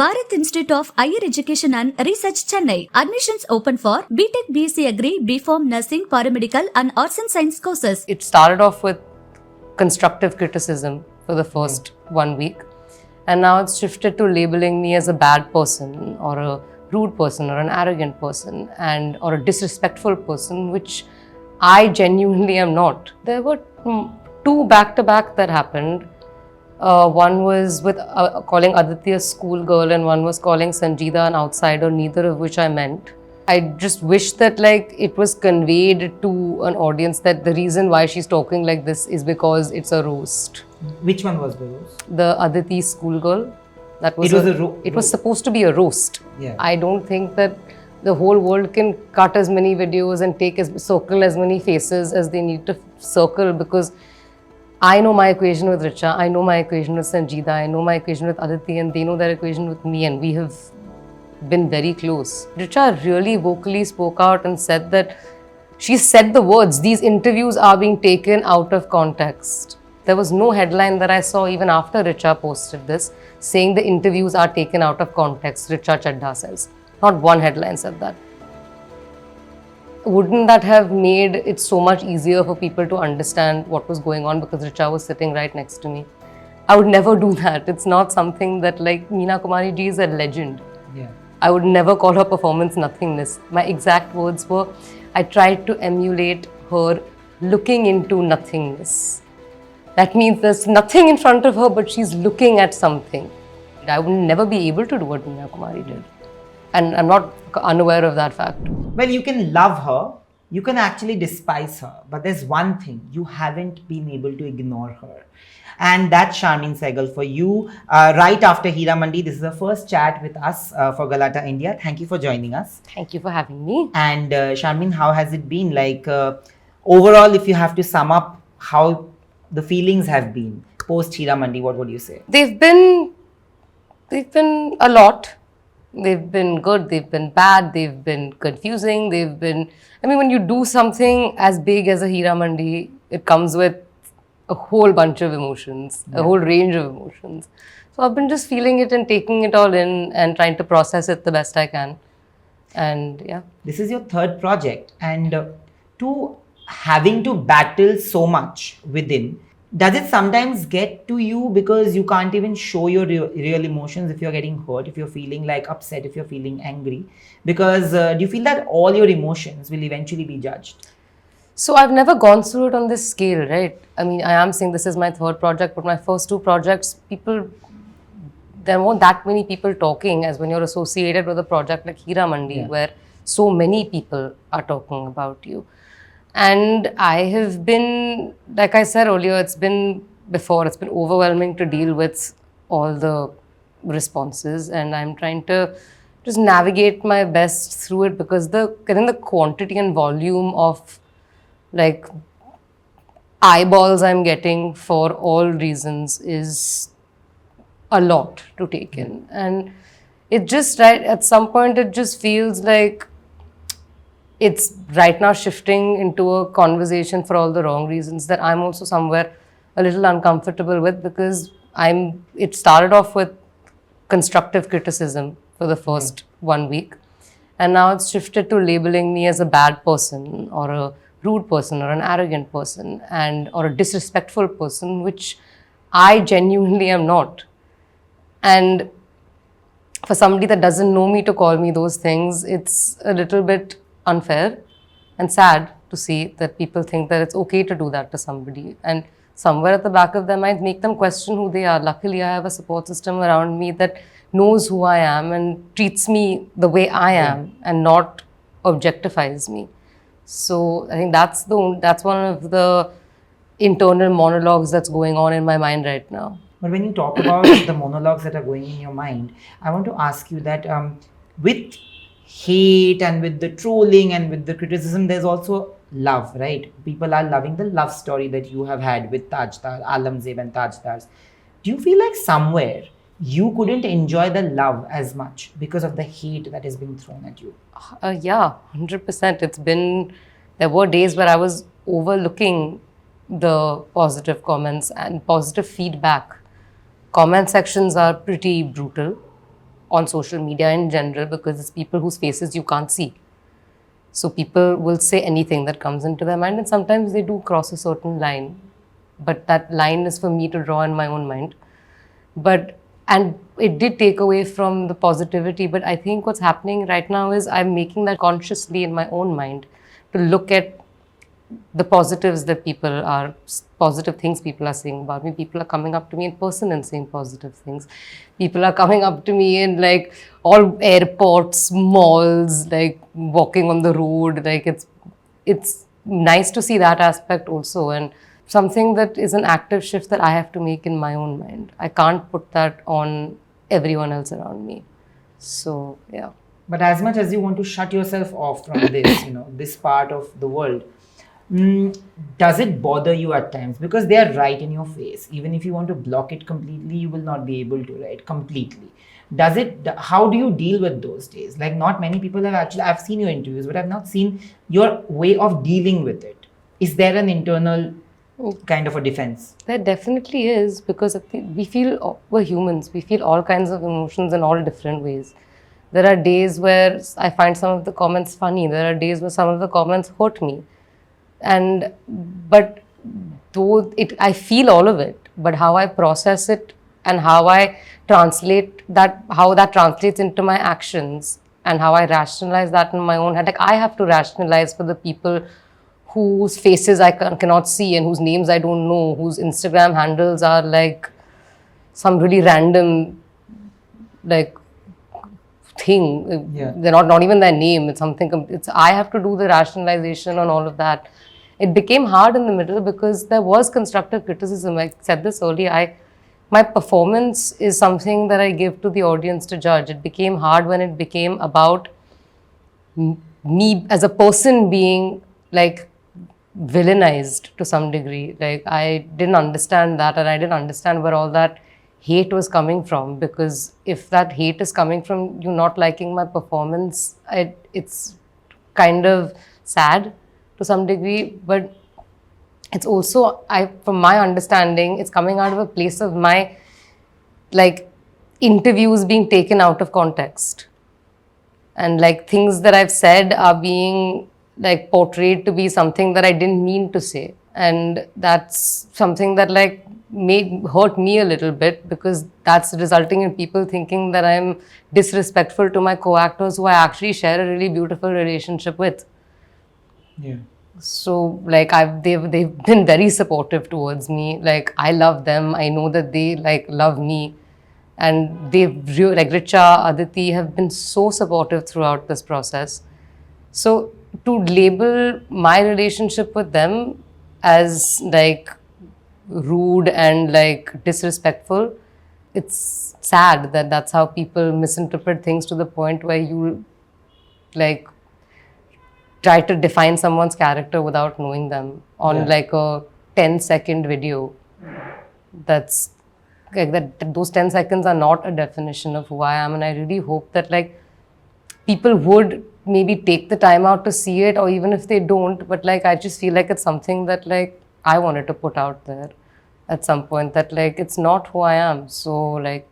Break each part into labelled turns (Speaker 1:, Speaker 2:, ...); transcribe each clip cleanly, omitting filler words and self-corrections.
Speaker 1: Bharat Institute of Higher Education and Research, Chennai. Admissions open for BTech, BSc Agri, BPharm, Nursing, Paramedical and Arts and Science courses.
Speaker 2: It started off with constructive criticism for the first 1 week, and now it's shifted to labeling me as a bad person or a rude person or an arrogant person or a disrespectful person, which I genuinely am not. There were two back-to-back that happened. One was with calling Aditi a schoolgirl, and one was calling Sanjeeda an outsider, neither of which I meant. I just wish that it was conveyed to an audience that the reason why she's talking like this is because it's a roast.
Speaker 3: Which one was the roast?
Speaker 2: The Aditi schoolgirl. That was it was supposed to be a roast.
Speaker 3: Yeah.
Speaker 2: I don't think that the whole world can cut as many videos and circle as many faces as they need to circle, because I know my equation with Richa, I know my equation with Sanjeeda, I know my equation with Aditi, and they know their equation with me, and we have been very close. Richa really vocally spoke out and said that she said the words, these interviews are being taken out of context. There was no headline that I saw even after Richa posted this saying the interviews are taken out of context, Richa Chadda says. Not one headline said that. Wouldn't that have made it so much easier for people to understand what was going on because Richa was sitting right next to me? I would never do that. It's not something that Meena Kumari ji is a legend.
Speaker 3: Yeah.
Speaker 2: I would never call her performance nothingness. My exact words were, I tried to emulate her looking into nothingness. That means there's nothing in front of her, but she's looking at something. I would never be able to do what Meena Kumari did. And I'm not unaware of that fact.
Speaker 3: Well, you can love her, you can actually despise her, but there's one thing, you haven't been able to ignore her. And that's Sharmin Segal for you. Right after Heeramandi, this is the first chat with us for Galatta India. Thank you for joining us.
Speaker 2: Thank you for having me.
Speaker 3: And Sharmin, how has it been? Overall, if you have to sum up how the feelings have been post Heeramandi, what would you say?
Speaker 2: They've been a lot. They've been good, they've been bad, they've been confusing, when you do something as big as a Heeramandi, it comes with a whole bunch of emotions, a whole range of emotions. So I've been just feeling it and taking it all in and trying to process it the best I can. And yeah.
Speaker 3: This is your third project, and to having to battle so much within, does it sometimes get to you because you can't even show your real emotions if you're getting hurt, if you're feeling upset, if you're feeling angry? Because do you feel that all your emotions will eventually be judged?
Speaker 2: So I've never gone through it on this scale, right? I am saying this is my third project, but my first two projects, there weren't that many people talking as when you're associated with a project like Heeramandi, where so many people are talking about you. And I have been, like I said earlier, it's been overwhelming to deal with all the responses, and I'm trying to just navigate my best through it, because the quantity and volume of eyeballs I'm getting for all reasons is a lot to take in. And it just, at some point, it just feels like it's right now shifting into a conversation for all the wrong reasons that I'm also somewhere a little uncomfortable with, because it started off with constructive criticism for the first 1 week, and now it's shifted to labeling me as a bad person or a rude person or an arrogant person or a disrespectful person, which I genuinely am not. And for somebody that doesn't know me to call me those things, it's a little bit unfair and sad to see that people think that it's okay to do that to somebody, and somewhere at the back of their mind make them question who they are. Luckily, I have a support system around me that knows who I am and treats me the way I am and not objectifies me. So I think that's one of the internal monologues that's going on in my mind right now.
Speaker 3: But when you talk about the monologues that are going in your mind, I want to ask you that with hate and with the trolling and with the criticism, there's also love, right? People are loving the love story that you have had with Tajdar, Alamzeb and Tajdars. Do you feel like somewhere you couldn't enjoy the love as much because of the hate that is being thrown at you?
Speaker 2: Yeah, 100%. There were days where I was overlooking the positive comments and positive feedback. Comment sections are pretty brutal. on social media in general, because it's people whose faces you can't see. So people will say anything that comes into their mind, and sometimes they do cross a certain line. But that line is for me to draw in my own mind. And it did take away from the positivity. But I think what's happening right now is I'm making that consciously in my own mind to look at the positives that positive things people are saying about me. People are coming up to me in person and saying positive things. People are coming up to me in like all airports, malls, like walking on the road. Like it's nice to see that aspect also, and something that is an active shift that I have to make in my own mind. I can't put that on everyone else around me. So yeah.
Speaker 3: But as much as you want to shut yourself off from this, this part of the world, does it bother you at times? Because they are right in your face. Even if you want to block it completely, you will not be able to, right? Completely. How do you deal with those days? Like, not many people I've seen your interviews, but I've not seen your way of dealing with it. Is there an internal kind of a defense?
Speaker 2: There definitely is, because we're humans. We feel all kinds of emotions in all different ways. There are days where I find some of the comments funny. There are days where some of the comments hurt me. But I feel all of it, but how I process it and how I translate that, how that translates into my actions and how I rationalize that in my own head. Like, I have to rationalize for the people whose faces I cannot see and whose names I don't know, whose Instagram handles are like some really random like thing.
Speaker 3: Yeah.
Speaker 2: They're not even their name. It's something. I have to do the rationalization on all of that. It became hard in the middle because there was constructive criticism. I said this earlier. My performance is something that I give to the audience to judge. It became hard when it became about me as a person being like villainized to some degree. Like, I didn't understand that, and I didn't understand where all that hate was coming from, because if that hate is coming from you not liking my performance, it's kind of sad to some degree. But it's also, from my understanding, it's coming out of a place of my like interviews being taken out of context, and like things that I've said are being like portrayed to be something that I didn't mean to say, and that's something that like hurt me a little bit, because that's resulting in people thinking that I'm disrespectful to my co-actors who I actually share a really beautiful relationship with.
Speaker 3: Yeah.
Speaker 2: So like they've been very supportive towards me. Like, I love them. I know that they like love me, and like Richa, Aditi have been so supportive throughout this process. So to label my relationship with them as like rude and like disrespectful, it's sad that that's how people misinterpret things to the point where you like try to define someone's character without knowing them on like a 10-second video. That's like that. Those 10 seconds are not a definition of who I am, and I really hope that like people would maybe take the time out to see it, or even if they don't, but like I just feel like it's something that like I wanted to put out there at some point, that like it's not who I am. So like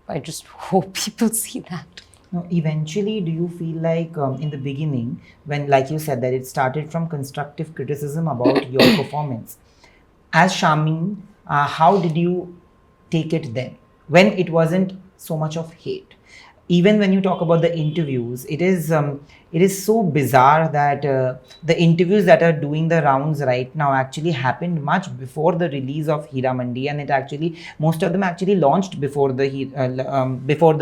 Speaker 2: I just hope people see that.
Speaker 3: Now, eventually, do you feel like in the beginning, when, like you said, that it started from constructive criticism about your performance, as Sharmin, how did you take it then, when it wasn't so much of hate? Even when you talk about the interviews, it is so bizarre that the interviews that are doing the rounds right now actually happened much before the release of Heeramandi, and most of them actually launched before the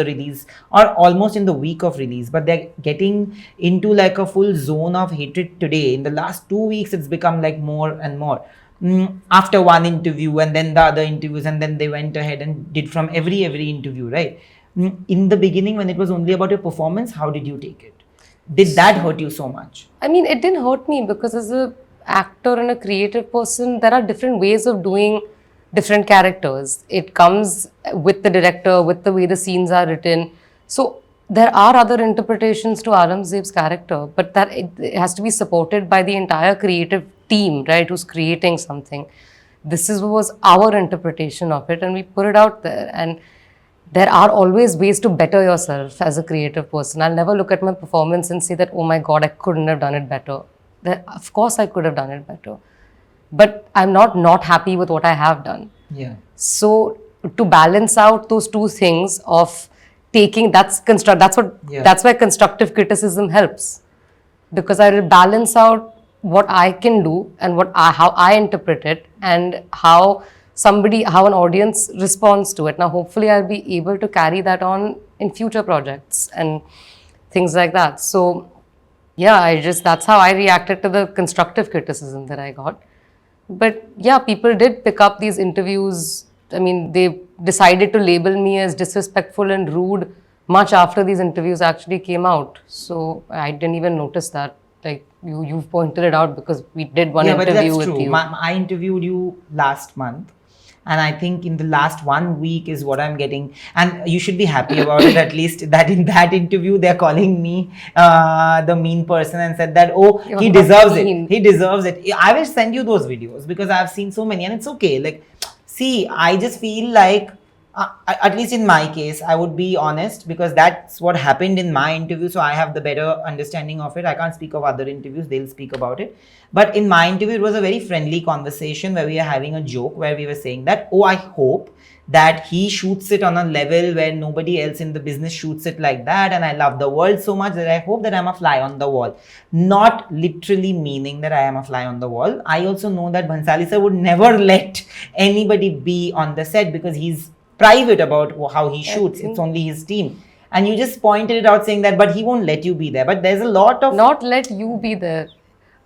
Speaker 3: release, or almost in the week of release. But they're getting into like a full zone of hatred today. In the last 2 weeks, it's become like more and more. After one interview and then the other interviews, and then they went ahead and did from every interview, right? In the beginning, when it was only about your performance, how did you take it? Did that hurt you so much?
Speaker 2: I mean, it didn't hurt me, because as an actor and a creative person, there are different ways of doing different characters. It comes with the director, with the way the scenes are written. So there are other interpretations to Alamzeb's character, but that it has to be supported by the entire creative team, right, who's creating something. Was our interpretation of it, and we put it out there. And there are always ways to better yourself as a creative person. I'll never look at my performance and say that, oh my God, I couldn't have done it better. Of course, I could have done it better. But I'm not happy with what I have done.
Speaker 3: Yeah.
Speaker 2: So to balance out those two things of taking, that's where constructive criticism helps. Because I will balance out what I can do and how I interpret it and how an audience responds to it. Now, hopefully, I'll be able to carry that on in future projects and things like that. So, yeah, that's how I reacted to the constructive criticism that I got. But yeah, people did pick up these interviews. I mean, they decided to label me as disrespectful and rude much after these interviews actually came out. So I didn't even notice that. Like you've pointed it out because we did one interview with you.
Speaker 3: I interviewed you last month. And I think in the last 1 week is what I'm getting. And you should be happy about it, at least that in that interview, they're calling me the mean person and said that, oh, he deserves it. He deserves it. I will send you those videos because I've seen so many and it's okay. Like, see, I just feel like, at least in my case, I would be honest because that's what happened in my interview. So I have the better understanding of it. I can't speak of other interviews. They'll speak about it. But in my interview, it was a very friendly conversation where we were having a joke where we were saying that, oh, I hope that he shoots it on a level where nobody else in the business shoots it like that. And I love the world so much that I hope that I'm a fly on the wall. Not literally meaning that I am a fly on the wall. I also know that Bhansali sir would never let anybody be on the set because he's private about how he shoots. It's only his team. And you just pointed it out saying that, but he won't let you be there. But there's a lot of...
Speaker 2: Not let you be there.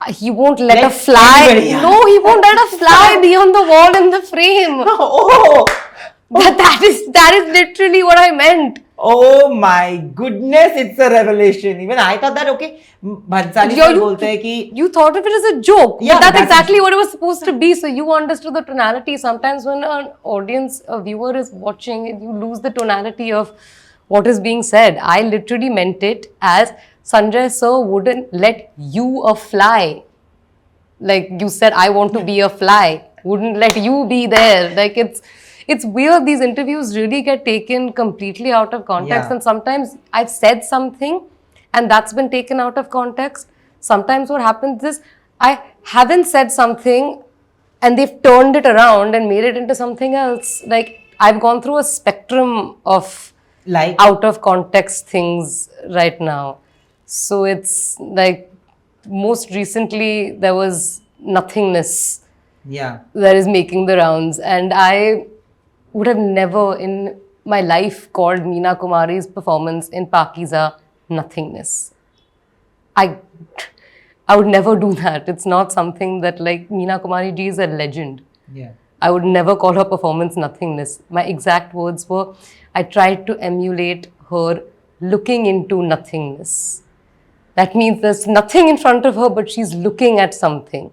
Speaker 2: He won't let a fly... No, he won't let a fly be on the wall in the frame.
Speaker 3: Oh!
Speaker 2: That is literally what I meant.
Speaker 3: Oh my goodness, it's a revelation. Even I thought that, okay, Bhansali sir bolte hai ki...
Speaker 2: You thought of it as a joke. Yeah, but that's exactly what it was supposed to be. So you understood the tonality. Sometimes when an audience, a viewer is watching, you lose the tonality of what is being said. I literally meant it as Sanjay sir wouldn't let you a fly. Like you said, I want to be a fly. Wouldn't let you be there. Like it's weird. These interviews really get taken completely out of context. And sometimes I've said something and that's been taken out of context. Sometimes what happens is I haven't said something and they've turned it around and made it into something else. Like I've gone through a spectrum of out of context things right now. So it's like most recently there was Nothingness that is making the rounds. And I would have never in my life called Meena Kumari's performance in Pakeezah Nothingness. I would never do that. It's not something that like Meena Kumari ji is a legend.
Speaker 3: Yeah.
Speaker 2: I would never call her performance Nothingness. My exact words were, I tried to emulate her looking into nothingness. That means there's nothing in front of her, but she's looking at something.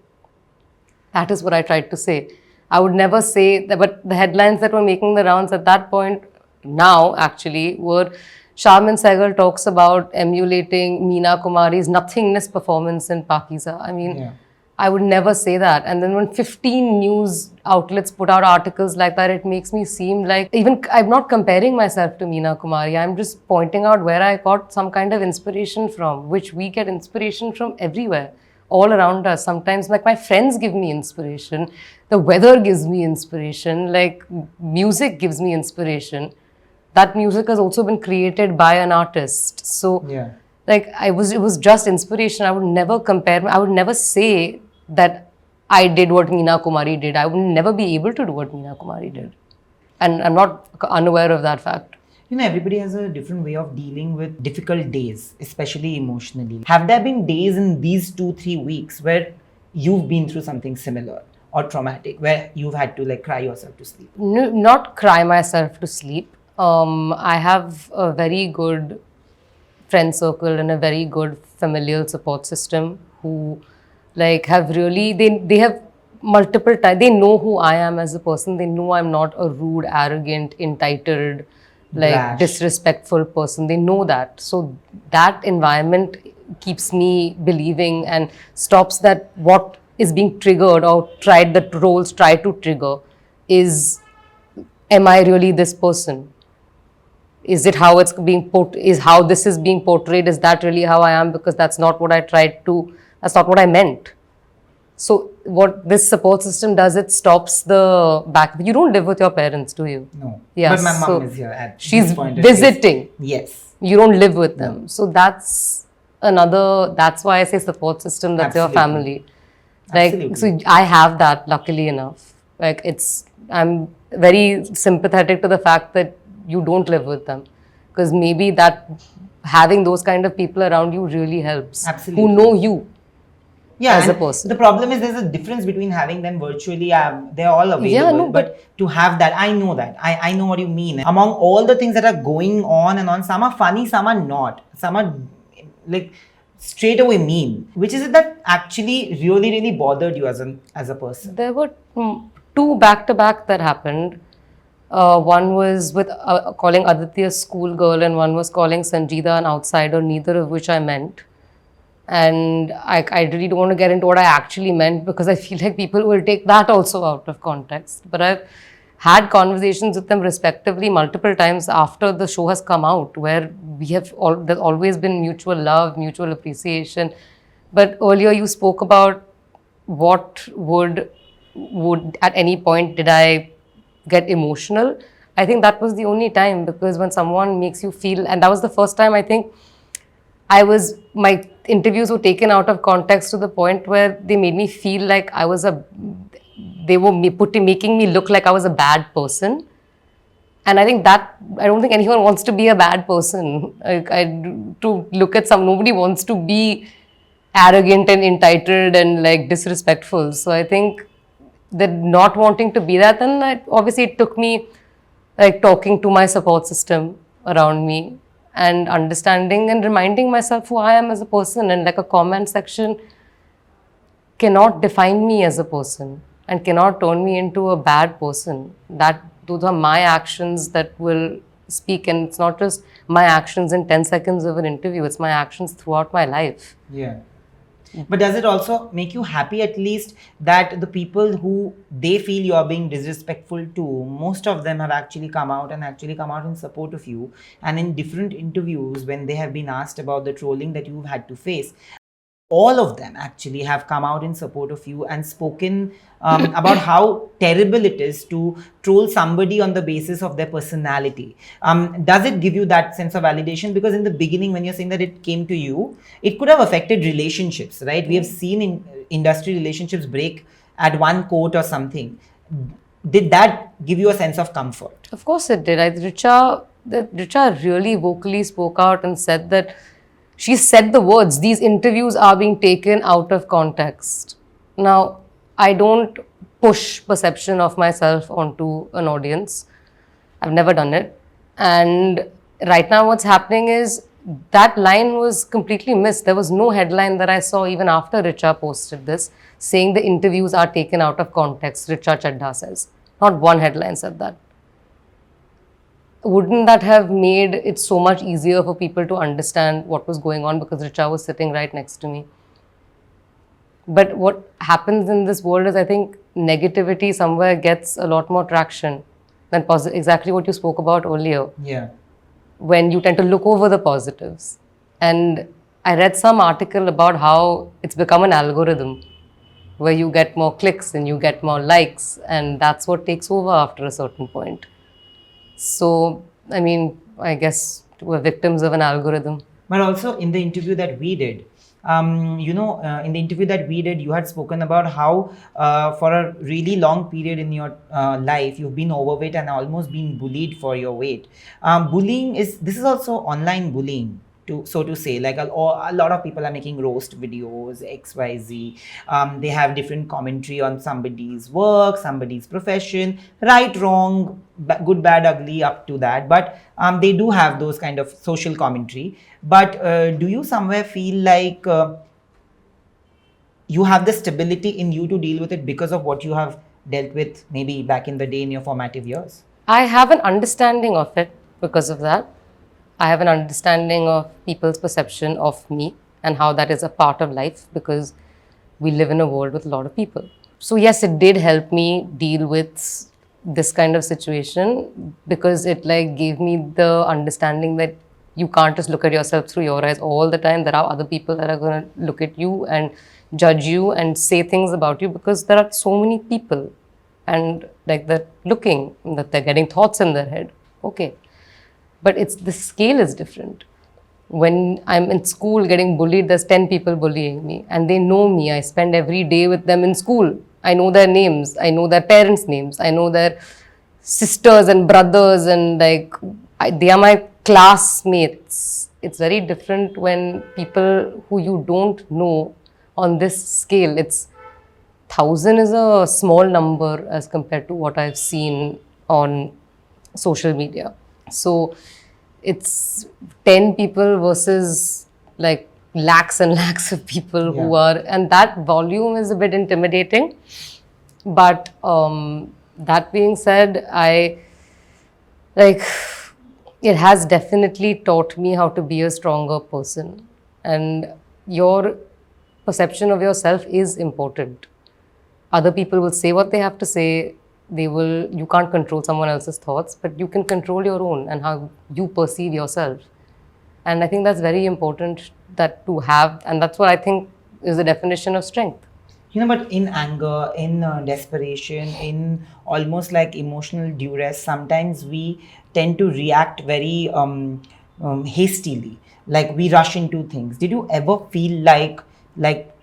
Speaker 2: That is what I tried to say. I would never say that, but the headlines that were making the rounds at that point now actually were Sharmin Segal talks about emulating Meena Kumari's Nothingness performance in Pakeezah. I mean, I would never say that. And then when 15 news outlets put out articles like that, it makes me seem like, even I'm not comparing myself to Meena Kumari. I'm just pointing out where I got some kind of inspiration from, which we get inspiration from everywhere, all around us. Sometimes like my friends give me inspiration. The weather gives me inspiration. Like music gives me inspiration. That music has also been created by an artist. So like it was just inspiration. I would never compare. I would never say that I did what Meena Kumari did. I would never be able to do what Meena Kumari did. And I'm not unaware of that fact.
Speaker 3: You know, everybody has a different way of dealing with difficult days, especially emotionally. Have there been days in these 2-3 weeks where you've been through something similar or traumatic, where you've had to like cry yourself to sleep?
Speaker 2: No, not cry myself to sleep. I have a very good friend circle and a very good familial support system who like have really, they have multiple times, they know who I am as a person. They know I'm not a rude, arrogant, entitled, like
Speaker 3: brash,
Speaker 2: disrespectful person. They know that. So that environment keeps me believing and stops that what is being triggered or that roles try to trigger is, am I really this person? is it how it's being is how this is being portrayed? Is that really how I am? Because that's not what I tried to, that's not what I meant. So what this support system does, it stops the back. You don't live with your parents, do you?
Speaker 3: No.
Speaker 2: Yeah,
Speaker 3: But my mom
Speaker 2: so
Speaker 3: is here at
Speaker 2: she's
Speaker 3: this point.
Speaker 2: visiting.
Speaker 3: Yes.
Speaker 2: You don't live with them. So that's another, that's why I say support system, that's your family. Like,
Speaker 3: Absolutely.
Speaker 2: so I have that, luckily enough. Like, I'm very sympathetic to the fact that you don't live with them. Because maybe that, having those kind of people around you really helps.
Speaker 3: Absolutely.
Speaker 2: Who know you.
Speaker 3: Yeah,
Speaker 2: as a
Speaker 3: and
Speaker 2: person.
Speaker 3: the problem is there's a difference between having them virtually. They're all available,
Speaker 2: Yeah, no,
Speaker 3: but to have that, I know that. I know what you mean. Among all the things that are going on and on, some are funny, some are not. Some are like straight away mean. Which is it that actually really bothered you as a person?
Speaker 2: There were two back-to-back that happened. One was with calling Aditi a schoolgirl, and one was calling Sanjeeda an outsider, neither of which I meant. And I really don't want to get into what I actually meant, because I feel like people will take that also out of context. But I've had conversations with them respectively multiple times after the show has come out, where there's always been mutual love, mutual appreciation. But earlier you spoke about what would at any point did I get emotional. I think that was the only time, because when someone makes you feel, and that was the first time I think my interviews were taken out of context to the point where they made me feel like they were making me look like I was a bad person. And I think that, I don't think anyone wants to be a bad person. Nobody wants to be arrogant and entitled and like disrespectful. So I think that not wanting to be that, then obviously it took me like talking to my support system around me and understanding and reminding myself who I am as a person. And like a comment section cannot define me as a person and cannot turn me into a bad person. Those are my actions that will speak, and it's not just my actions in 10 seconds of an interview, it's my actions throughout my life.
Speaker 3: Yeah. But does it also make you happy at least that the people who they feel you are being disrespectful to, most of them have actually come out in support of you, and in different interviews when they have been asked about the trolling that you've had to face, all of them actually have come out in support of you and spoken about how terrible it is to troll somebody on the basis of their personality. Does it give you that sense of validation? Because in the beginning, when you're saying that it came to you, it could have affected relationships, right? We have seen in industry relationships break at one quote or something. Did that give you a sense of comfort?
Speaker 2: Of course it did. Richa really vocally spoke out and said that, she said the words, these interviews are being taken out of context. Now, I don't push perception of myself onto an audience. I've never done it. And right now what's happening is that line was completely missed. There was no headline that I saw even after Richa posted this saying the interviews are taken out of context, Richa Chadda says. Not one headline said that. Wouldn't that have made it so much easier for people to understand what was going on, because Richa was sitting right next to me? But what happens in this world is, I think negativity somewhere gets a lot more traction than positive. Exactly what you spoke about earlier.
Speaker 3: Yeah.
Speaker 2: When you tend to look over the positives. And I read some article about how it's become an algorithm where you get more clicks and you get more likes, and that's what takes over after a certain point. So, I mean, I guess we're victims of an algorithm.
Speaker 3: But also in the interview that we did, you had spoken about how for a really long period in your life, you've been overweight and almost been bullied for your weight. This is also online bullying, so to say. Like a lot of people are making roast videos, XYZ. They have different commentary on somebody's work, somebody's profession, right, wrong, good, bad, ugly, up to that. But they do have those kind of social commentary. But do you somewhere feel like you have the stability in you to deal with it because of what you have dealt with maybe back in the day in your formative years?
Speaker 2: I have an understanding of it because of that. I have an understanding of people's perception of me and how that is a part of life, because we live in a world with a lot of people. So yes, it did help me deal with this kind of situation because it like gave me the understanding that you can't just look at yourself through your eyes all the time. There are other people that are going to look at you and judge you and say things about you because there are so many people and like they're looking, that they're getting thoughts in their head. Okay. But it's the scale is different. When I'm in school getting bullied, there's 10 people bullying me and they know me. I spend every day with them in school. I know their names. I know their parents' names. I know their sisters and brothers and like they are my classmates. It's very different when people who you don't know on this scale. It's 1,000 is a small number as compared to what I've seen on social media. So it's 10 people versus like lakhs and lakhs of people who are, and that volume is a bit intimidating. But that being said, I like it has definitely taught me how to be a stronger person, and your perception of yourself is important. Other people will say what they have to say. You can't control someone else's thoughts, but you can control your own and how you perceive yourself. And I think that's very important that to have, and that's what I think is the definition of strength.
Speaker 3: But in anger, in desperation, in almost like emotional duress, sometimes we tend to react very hastily. Like we rush into things. Did you ever feel like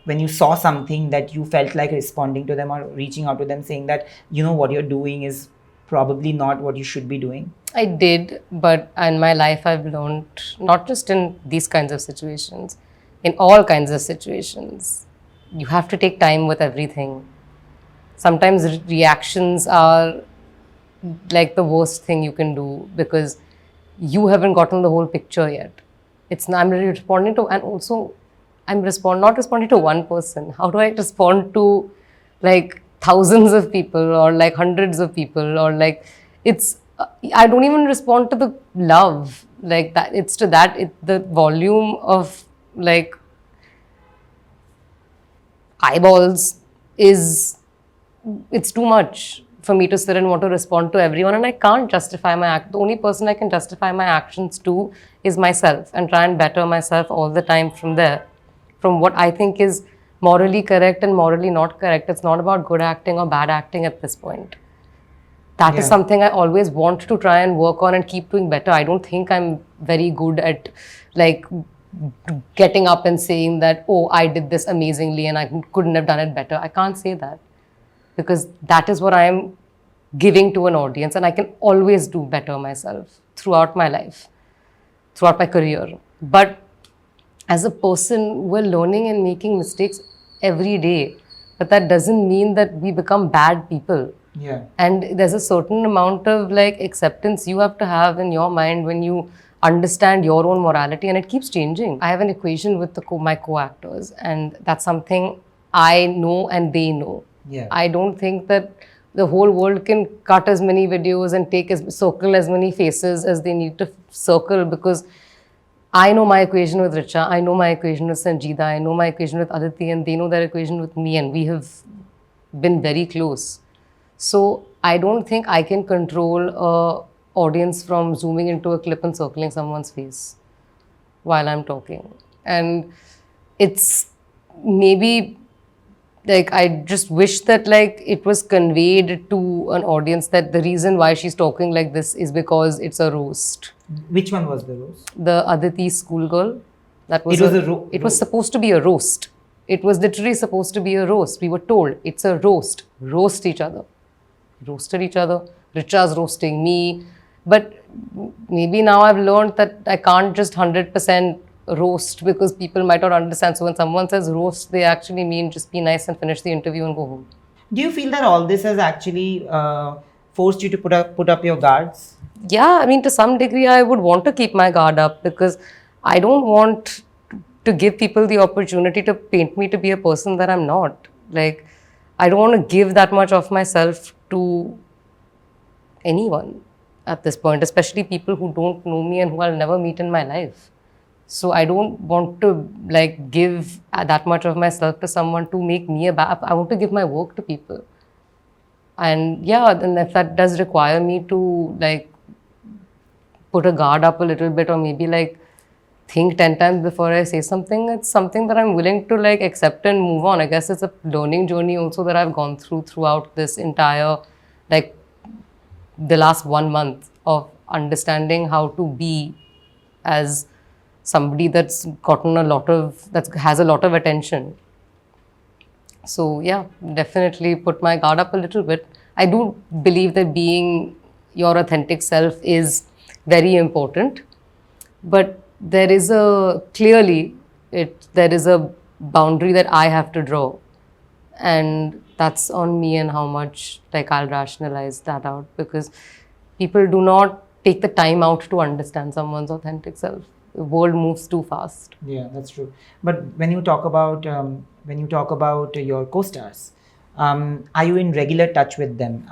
Speaker 3: when you saw something that you felt like responding to them or reaching out to them saying that, what you're doing is probably not what you should be doing?
Speaker 2: I did, but in my life I've learned, not just in these kinds of situations, in all kinds of situations, you have to take time with everything. Sometimes reactions are like the worst thing you can do because you haven't gotten the whole picture yet. I'm responding to, and also not responding to one person. How do I respond to like thousands of people or like hundreds of people or like I don't even respond to the love like that. It's to that, the volume of like eyeballs it's too much for me to sit and want to respond to everyone, and I can't justify my act. The only person I can justify my actions to is myself and try and better myself all the time from there. From what I think is morally correct and morally not correct. It's not about good acting or bad acting at this point. That is something I always want to try and work on and keep doing better. I don't think I'm very good at like getting up and saying that, oh, I did this amazingly and I couldn't have done it better. I can't say that because that is what I am giving to an audience, and I can always do better myself throughout my life, throughout my career. But as a person, we're learning and making mistakes every day. But that doesn't mean that we become bad people.
Speaker 3: Yeah.
Speaker 2: And there's a certain amount of like acceptance you have to have in your mind when you understand your own morality, and it keeps changing. I have an equation with my co-actors, and that's something I know and they know.
Speaker 3: Yeah.
Speaker 2: I don't think that the whole world can cut as many videos and circle as many faces as they need to circle, because I know my equation with Richa, I know my equation with Sanjeeda, I know my equation with Aditi, and they know their equation with me, and we have been very close. So I don't think I can control an audience from zooming into a clip and circling someone's face while I'm talking. And it's maybe like I just wish that like it was conveyed to an audience that the reason why she's talking like this is because it's a roast.
Speaker 3: Which one was the roast?
Speaker 2: The Aditi schoolgirl. That was
Speaker 3: It
Speaker 2: was supposed to be a roast. It was literally supposed to be a roast. We were told it's a roast. Roast each other. Roasted each other. Richa's roasting me. But maybe now I've learned that I can't just 100% roast because people might not understand. So when someone says roast, they actually mean just be nice and finish the interview and go home.
Speaker 3: Do you feel that all this has actually forced you to put up your guards?
Speaker 2: Yeah, I mean, to some degree, I would want to keep my guard up because I don't want to give people the opportunity to paint me to be a person that I'm not. Like, I don't want to give that much of myself to anyone at this point, especially people who don't know me and who I'll never meet in my life. So I don't want to like give that much of myself to someone to make me I want to give my work to people. And yeah, then if that does require me to like put a guard up a little bit, or maybe like think 10 times before I say something, it's something that I'm willing to like accept and move on. I guess it's a learning journey also that I've gone throughout this entire, like, the last 1 month of understanding how to be as somebody that's gotten that has a lot of attention. So yeah, definitely put my guard up a little bit. I do believe that being your authentic self is very important, but there is there is a boundary that I have to draw, and that's on me and how much like I'll rationalize that out, because people do not take the time out to understand someone's authentic self. The world moves too fast.
Speaker 3: Yeah, that's true. But when you talk about your co-stars, are you in regular touch with them?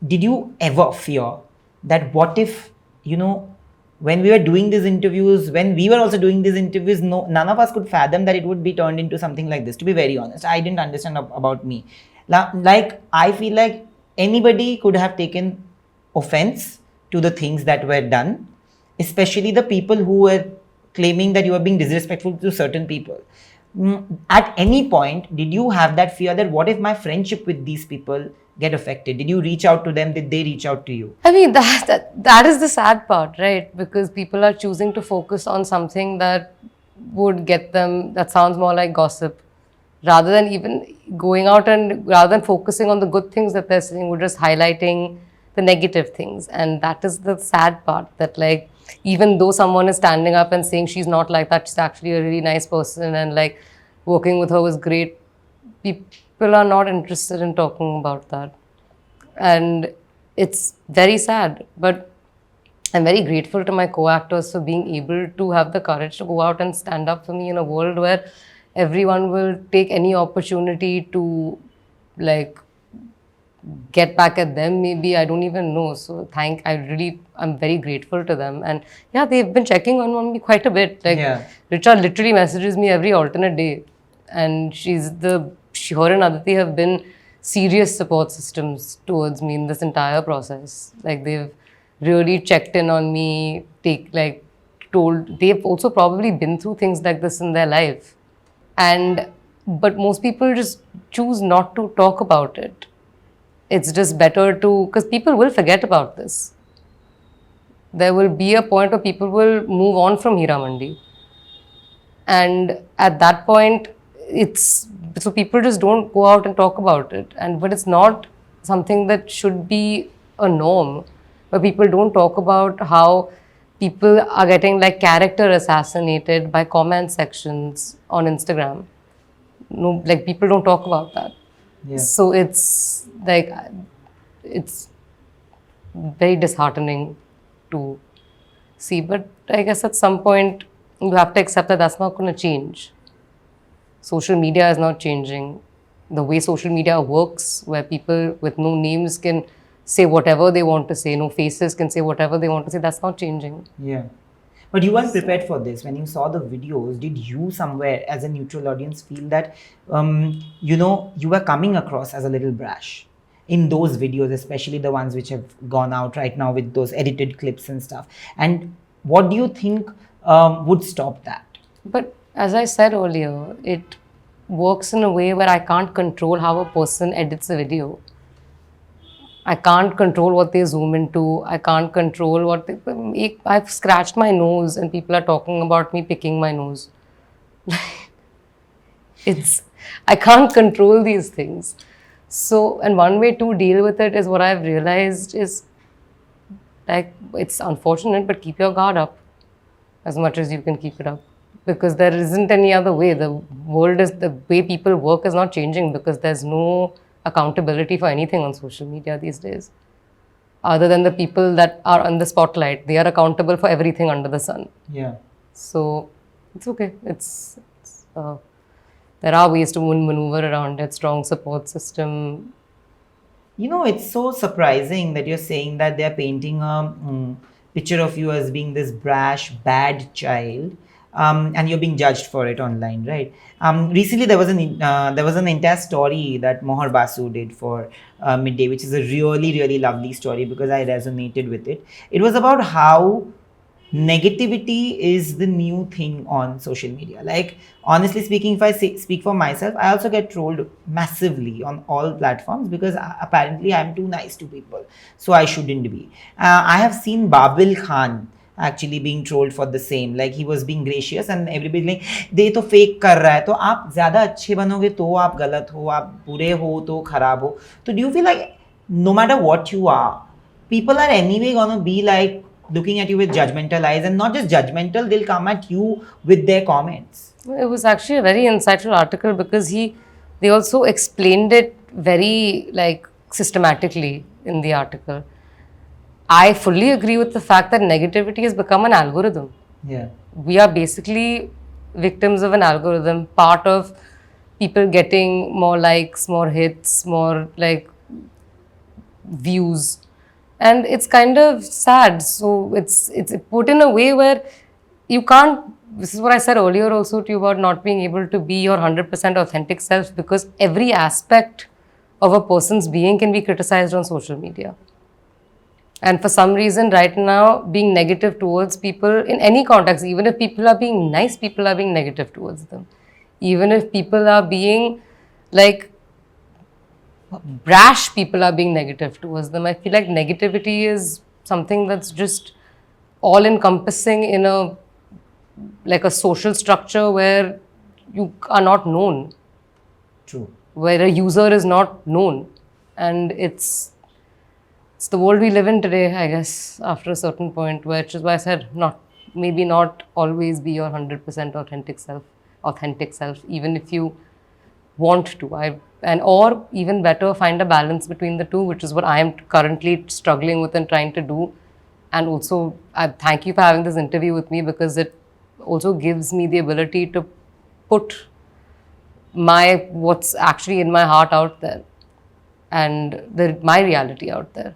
Speaker 3: Did you ever fear that what if, when we were doing these interviews, when we were also doing these interviews, none of us could fathom that it would be turned into something like this. To be very honest, I didn't understand about me. Like, I feel like anybody could have taken offense to the things that were done, especially the people who were claiming that you were being disrespectful to certain people. At any point, did you have that fear that what if my friendship with these people get affected? Did you reach out to them? Did they reach out to you?
Speaker 2: I mean, that is the sad part, right? Because people are choosing to focus on something that would get them, that sounds more like gossip, rather than even going out and rather than focusing on the good things that they're saying, we're just highlighting the negative things. And that is the sad part, that like, even though someone is standing up and saying she's not like that, she's actually a really nice person and like working with her was great, people are not interested in talking about that. And it's very sad, but I'm very grateful to my co-actors for being able to have the courage to go out and stand up for me in a world where everyone will take any opportunity to like get back at them, maybe, I don't even know. So I'm very grateful to them. And yeah, they've been checking on me quite a bit. Like,
Speaker 3: Yeah.
Speaker 2: Richa literally messages me every alternate day, and her and Aditi have been serious support systems towards me in this entire process. Like, they've really checked in on me, they've also probably been through things like this in their life. But most people just choose not to talk about it. It's just better because people will forget about this. There will be a point where people will move on from Heeramandi. And at that point, so people just don't go out and talk about it. But it's not something that should be a norm, where people don't talk about how people are getting like character assassinated by comment sections on Instagram. No, like, people don't talk about that.
Speaker 3: Yeah.
Speaker 2: So it's like, it's very disheartening to see. But I guess at some point, you have to accept that that's not going to change. Social media is not changing. The way social media works, where people with no names can say whatever they want to say, no faces can say whatever they want to say, that's not changing.
Speaker 3: Yeah. But you weren't prepared for this. When you saw the videos, did you somewhere as a neutral audience feel that, you were coming across as a little brash in those videos, especially the ones which have gone out right now with those edited clips and stuff? And what do you think would stop that?
Speaker 2: But as I said earlier, it works in a way where I can't control how a person edits a video. I can't control what they zoom into. I can't control I've scratched my nose and people are talking about me picking my nose. I can't control these things. So, and one way to deal with it is, what I've realized is, like, it's unfortunate, but keep your guard up as much as you can keep it up. Because there isn't any other way. The way people work is not changing, because there's no accountability for anything on social media these days. Other than the people that are on the spotlight, they are accountable for everything under the sun.
Speaker 3: Yeah.
Speaker 2: So it's okay. There are ways to maneuver around it. Strong support system.
Speaker 3: It's so surprising that you're saying that they're painting a picture of you as being this brash, bad child. and you're being judged for it online, right? Recently, there was an entire story that Mohar Basu did for Midday, which is a really really lovely story because I resonated with it. It was about how negativity is the new thing on social media. Like, honestly speaking, if I speak for myself, I also get trolled massively on all platforms because apparently I'm too nice to people, so I shouldn't be. I have seen Babil Khan actually being trolled for the same. Like, he was being gracious and everybody like, दे तो fake कर रहा है, तो आप ज्यादा अच्छे बनोगे तो आप गलत हो, आप बुरे हो तो खराब हो. तो do you feel like no matter what you are, people are anyway gonna be like looking at you with judgmental eyes, and not just judgmental, they'll come at you with their comments?
Speaker 2: It was actually a very insightful article because they also explained it very like systematically in the article. I fully agree with the fact that negativity has become an algorithm.
Speaker 3: Yeah.
Speaker 2: We are basically victims of an algorithm, part of people getting more likes, more hits, more like views, and it's kind of sad. So it's put in a way where you can't. This is what I said earlier also to you about not being able to be your 100% authentic self, because every aspect of a person's being can be criticized on social media. And for some reason, right now, being negative towards people in any context, even if people are being nice, people are being negative towards them. Even if people are being like brash, people are being negative towards them. I feel like negativity is something that's just all encompassing in a like a social structure where you are not known,
Speaker 3: True.
Speaker 2: where a user is not known, and it's the world we live in today, I guess, after a certain point, which is why I said maybe not always be your 100% authentic self, even if you want to. Or even better, find a balance between the two, which is what I am currently struggling with and trying to do. And also, I thank you for having this interview with me, because it also gives me the ability to put what's actually in my heart out there, and my reality out there,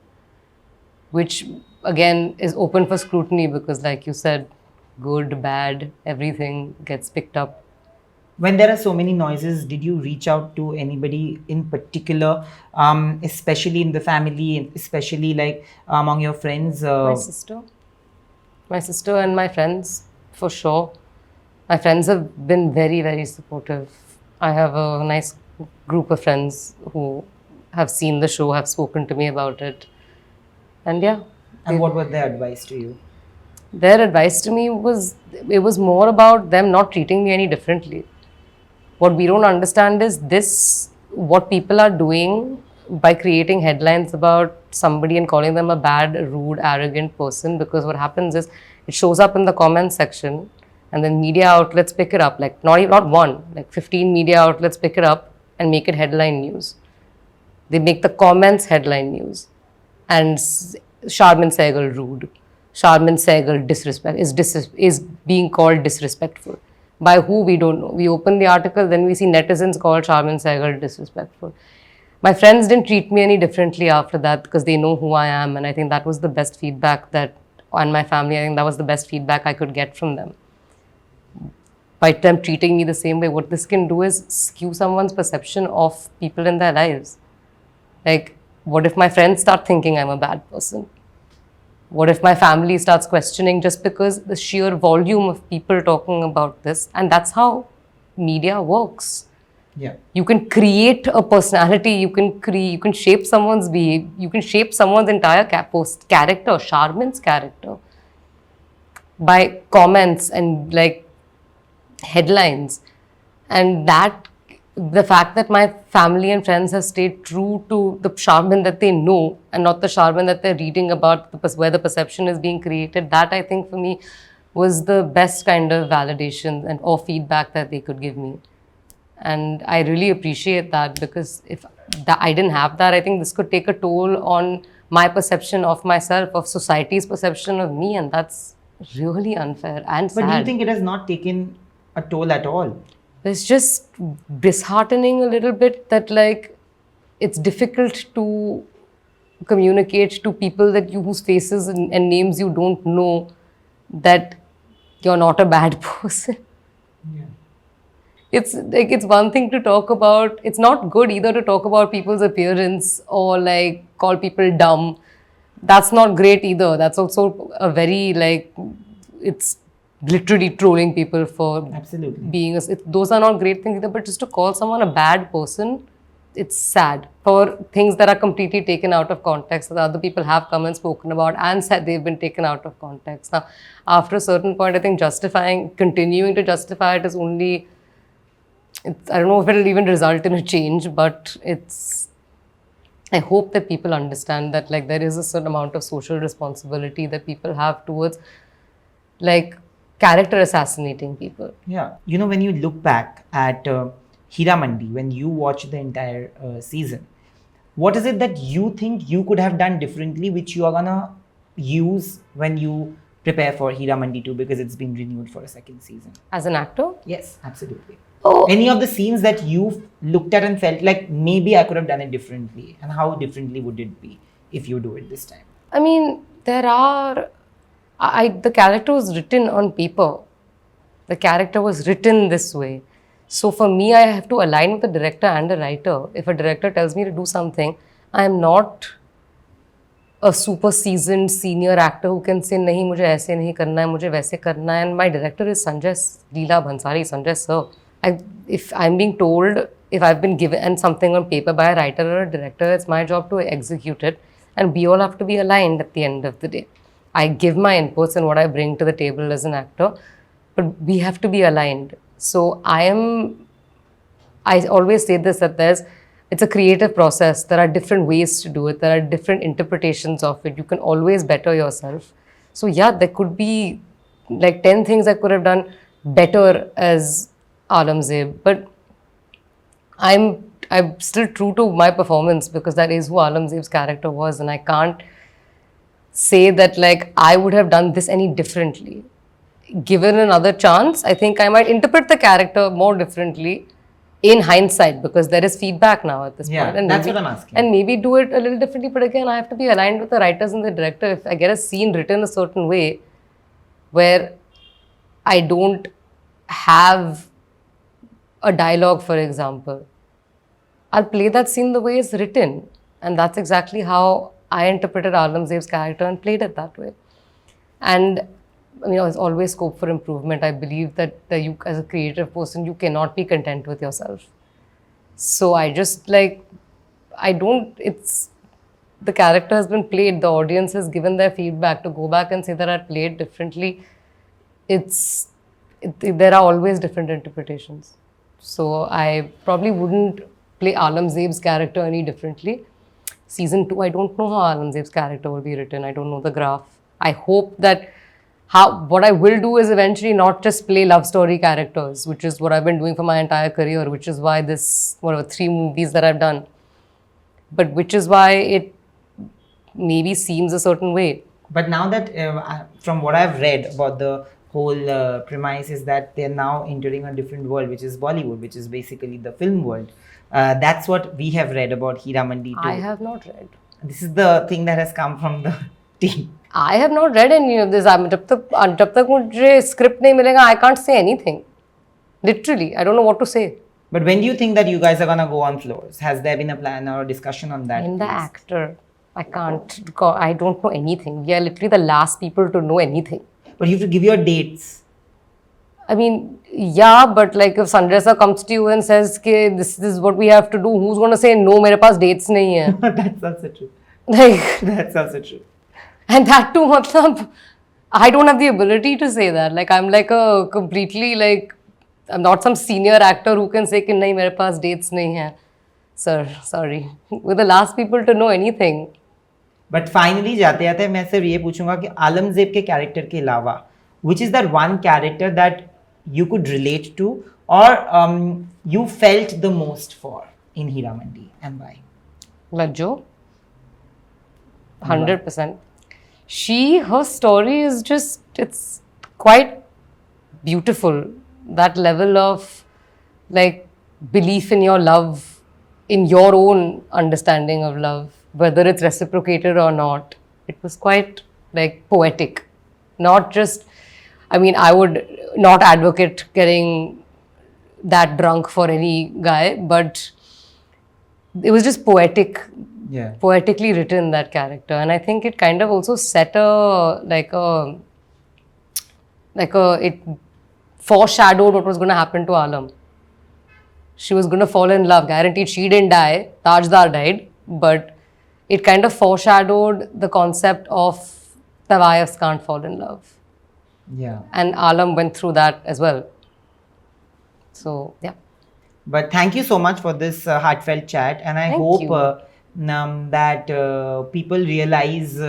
Speaker 2: which again is open for scrutiny because, like you said, good, bad, everything gets picked up.
Speaker 3: When there are so many noises, did you reach out to anybody in particular, especially in the family, especially like among your friends?
Speaker 2: My sister and my friends, for sure. My friends have been very, very supportive. I have a nice group of friends who have seen the show, have spoken to me about it. And yeah.
Speaker 3: And what was their advice to you?
Speaker 2: Their advice to me was more about them not treating me any differently. What we don't understand is what people are doing by creating headlines about somebody and calling them a bad, rude, arrogant person, because what happens is it shows up in the comments section, and then media outlets pick it up, like not one, like 15 media outlets pick it up and make it headline news. They make the comments headline news. And Sharmin Segal rude, Sharmin Segal disrespect is being called disrespectful. By who, we don't know. We open the article, then we see netizens call Sharmin Segal disrespectful. My friends didn't treat me any differently after that because they know who I am, and I think that was the best feedback and my family, I think that was the best feedback I could get from them. By them treating me the same way, what this can do is skew someone's perception of people in their lives. Like, what if my friends start thinking I'm a bad person? What if my family starts questioning just because the sheer volume of people talking about this? And that's how media works.
Speaker 3: Yeah.
Speaker 2: You can create a personality, you can shape someone's behavior, you can shape someone's entire character, Sharmin's character, by comments and like headlines. And the fact that my family and friends have stayed true to the Sharmin that they know and not the Sharmin that they're reading about, where the perception is being created, that I think for me was the best kind of validation or feedback that they could give me. And I really appreciate that, because if I didn't have that, I think this could take a toll on my perception of myself, of society's perception of me, and that's really unfair and sad.
Speaker 3: But do you think it has not taken a toll at all?
Speaker 2: It's just disheartening a little bit that like it's difficult to communicate to people whose faces and names you don't know, that you're not a bad person.
Speaker 3: Yeah.
Speaker 2: It's like, it's one thing to talk about, it's not good either to talk about people's appearance or like call people dumb. That's not great either. That's also a very like, it's literally trolling people for
Speaker 3: Absolutely.
Speaker 2: being those are not great things either. But just to call someone a bad person, it's sad for things that are completely taken out of context, that other people have come and spoken about and said they've been taken out of context. Now, after a certain point, I think continuing to justify it is only, I don't know if it'll even result in a change, but I hope that people understand that like there is a certain amount of social responsibility that people have towards like character assassinating people.
Speaker 3: Yeah. You know, when you look back at Heeramandi, when you watch the entire season, what is it that you think you could have done differently, which you are gonna use when you prepare for Heeramandi 2 because it's been renewed for a second season?
Speaker 2: As an actor?
Speaker 3: Yes, absolutely.
Speaker 2: Oh.
Speaker 3: Any of the scenes that you looked at and felt like maybe I could have done it differently, and how differently would it be if you do it this time?
Speaker 2: I mean, the character was written on paper. The character was written this way. So for me, I have to align with the director and the writer. If a director tells me to do something, I am not a super seasoned senior actor who can say, nahi, mujhe aise nahi karna hai, mujhe waise karna hai. And my director is Leela Bhansali, Sanjay sir. If I'm being told, if I've been given something on paper by a writer or a director, it's my job to execute it. And we all have to be aligned at the end of the day. I give my inputs and what I bring to the table as an actor, but we have to be aligned. So I always say this, that it's a creative process. There are different ways to do it. There are different interpretations of it. You can always better yourself. So yeah, there could be like 10 things I could have done better as Alamzeb, but I'm still true to my performance because that is who Alamzeb's character was, and I can't say that like I would have done this any differently. Given another chance, I think I might interpret the character more differently in hindsight because there is feedback now at this point. And
Speaker 3: that's what I'm asking.
Speaker 2: And maybe do it a little differently, but again, I have to be aligned with the writers and the director. If I get a scene written a certain way where I don't have a dialogue, for example, I'll play that scene the way it's written. And that's exactly how I interpreted Alamzeb's character and played it that way. And you know, there's always scope for improvement. I believe that you, as a creative person, you cannot be content with yourself. So I just like, the character has been played, the audience has given their feedback. To go back and say that I played differently, there are always different interpretations. So I probably wouldn't play Alamzeb's character any differently. Season 2, I don't know how Alamzeb's character will be written. I don't know the graph. I hope that what I will do is eventually not just play love story characters, which is what I've been doing for my entire career, which is why 3 movies that I've done, but which is why it maybe seems a certain way.
Speaker 3: But now that, from what I've read about the whole premise is that they're now entering a different world, which is Bollywood, which is basically the film world. That's what we have read about Heeramandi too.
Speaker 2: I have not read.
Speaker 3: This is the thing that has come from the team.
Speaker 2: I have not read any of this. जब तक मुझे script नहीं मिलेगा, I can't say anything. Literally, I don't know what to say.
Speaker 3: But when do you think that you guys are gonna go on floors? Has there been a plan or a discussion on that?
Speaker 2: I'm the actor. I don't know anything. We are literally the last people to know anything.
Speaker 3: But you have to give your dates.
Speaker 2: I mean, yeah, but like if Sanjay sir comes to you and says, "Ke this is what we have to do," who's going to say, "No, मेरे पास dates नहीं है."
Speaker 3: That's also true.
Speaker 2: Like,
Speaker 3: that's also true.
Speaker 2: And that too, I don't have the ability to say that. Like, I'm like a completely like, I'm not some senior actor who can say, "Ki nahi, मेरे पास dates नहीं है." Sir, sorry. We're the last people to know anything.
Speaker 3: But finally, जाते जाते मैं सिर्फ ये पूछूंगा कि आलमज़ेब के कैरेक्टर के अलावा, which is that one character that you could relate to or you felt the most for in Heeramandi, and why?
Speaker 2: Lajjo. 100%. Her story is just, it's quite beautiful. That level of like belief in your love, in your own understanding of love, whether it's reciprocated or not. It was quite like poetic. Not just, I mean, I would not advocate getting that drunk for any guy, but it was just
Speaker 3: Yeah.
Speaker 2: poetically written, that character. And I think it kind of also set it foreshadowed what was going to happen to Alam. She was going to fall in love. Guaranteed she didn't die. Tajdar died. But it kind of foreshadowed the concept of Tawayas can't fall in love.
Speaker 3: Yeah.
Speaker 2: And Alam went through that as well. So, yeah.
Speaker 3: But thank you so much for this heartfelt chat, and I
Speaker 2: Thank
Speaker 3: hope
Speaker 2: you.
Speaker 3: that people realize.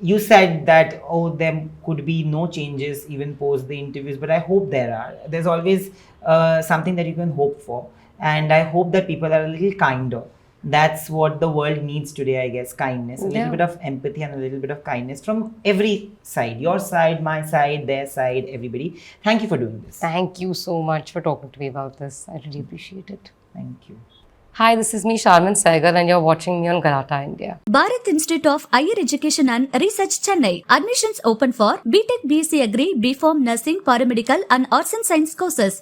Speaker 3: You said that there could be no changes even post the interviews, but I hope there are. There's always something that you can hope for, and I hope that people are a little kinder. That's what the world needs today, I guess. Kindness, a little
Speaker 2: Yeah.
Speaker 3: bit of empathy, and a little bit of kindness from every side. Your side, my side, their side, everybody. Thank you for doing this.
Speaker 2: Thank you so much for talking to me about this. I really appreciate it.
Speaker 3: Thank you.
Speaker 2: Hi, this is me, Sharmin Segal, and you're watching me on Galatta India.
Speaker 1: Bharat Institute of Higher Education and Research, Chennai. Admissions open for BTech, BSc Agri, BPharm, Nursing, Paramedical and Arts and Science courses.